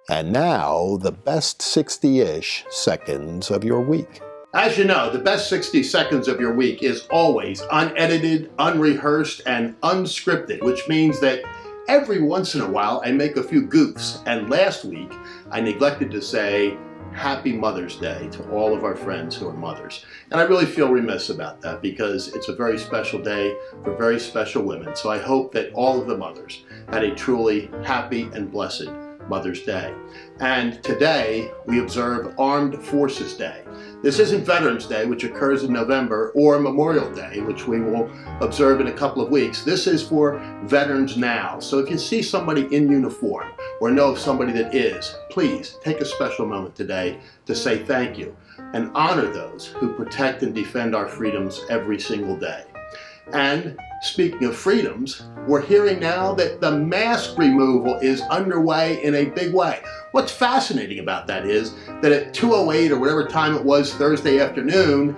And now, the best 60-ish seconds of your week. As you know, the best 60 seconds of your week is always unedited, unrehearsed, and unscripted, which means that every once in a while I make a few goofs. And last week, I neglected to say Happy Mother's Day to all of our friends who are mothers. And I really feel remiss about that because it's a very special day for very special women. So I hope that all of the mothers had a truly happy and blessed Mother's Day. And today we observe Armed Forces Day. This isn't Veterans Day, which occurs in November, or Memorial Day, which we will observe in a couple of weeks. This is for Veterans Now. So if you see somebody in uniform or know of somebody that is, please take a special moment today to say thank you and honor those who protect and defend our freedoms every single day. And speaking of freedoms, we're hearing now that the mask removal is underway in a big way. What's fascinating about that is that at 2:08 or whatever time it was Thursday afternoon,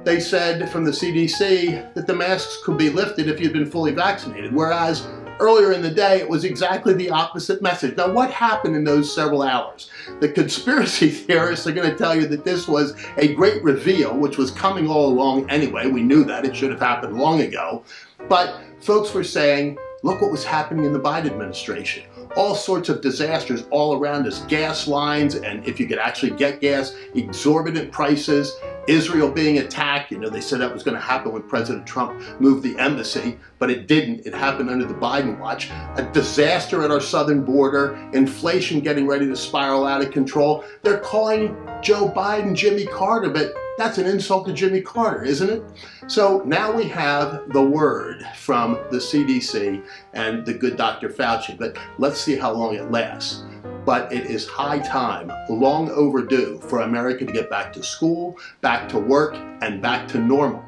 they said from the CDC that the masks could be lifted if you'd been fully vaccinated, whereas earlier in the day it was exactly the opposite message. Now what happened in those several hours? The conspiracy theorists are going to tell you that this was a great reveal, which was coming all along anyway. We knew that. It should have happened long ago. But folks were saying, look what was happening in the Biden administration. All sorts of disasters all around us, gas lines, and if you could actually get gas, exorbitant prices, Israel being attacked. You know, they said that was going to happen when President Trump moved the embassy, but it didn't. It happened under the Biden watch. A disaster at our southern border, inflation getting ready to spiral out of control. They're calling Joe Biden Jimmy Carter, but that's an insult to Jimmy Carter, isn't it? So now we have the word from the CDC and the good Dr. Fauci, but let's see how long it lasts. But it is high time, long overdue, for America to get back to school, back to work, and back to normal.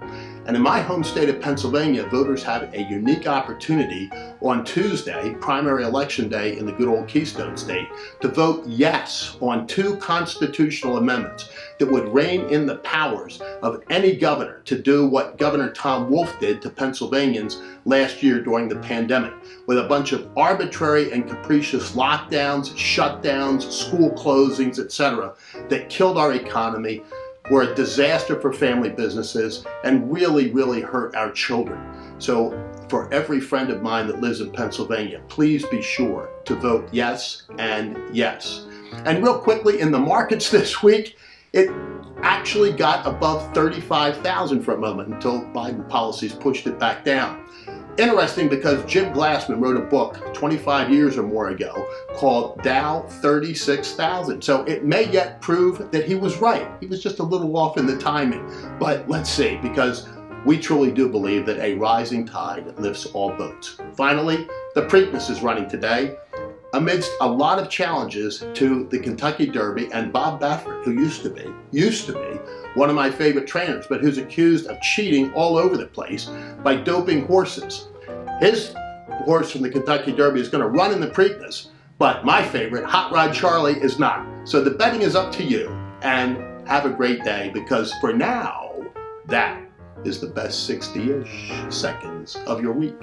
And in my home state of Pennsylvania, voters have a unique opportunity on Tuesday, primary election day in the good old Keystone State, to vote yes on 2 constitutional amendments that would rein in the powers of any governor to do what Governor Tom Wolf did to Pennsylvanians last year during the pandemic, with a bunch of arbitrary and capricious lockdowns, shutdowns, school closings, etc., that killed our economy, were a disaster for family businesses, and really hurt our children. So for every friend of mine that lives in Pennsylvania, please be sure to vote yes and yes. And real quickly, in the markets this week, it actually got above 35,000 for a moment until Biden policies pushed it back down. Interesting, because Jim Glassman wrote a book 25 years or more ago called Dow 36,000. So it may yet prove that he was right. He was just a little off in the timing. But let's see, because we truly do believe that a rising tide lifts all boats. Finally, the Preakness is running today. Amidst a lot of challenges to the Kentucky Derby, and Bob Baffert, who used to be one of my favorite trainers, but who's accused of cheating all over the place by doping horses. His horse from the Kentucky Derby is going to run in the Preakness, but my favorite, Hot Rod Charlie, is not. So the betting is up to you, and have a great day, because for now, that is the best 60-ish seconds of your week.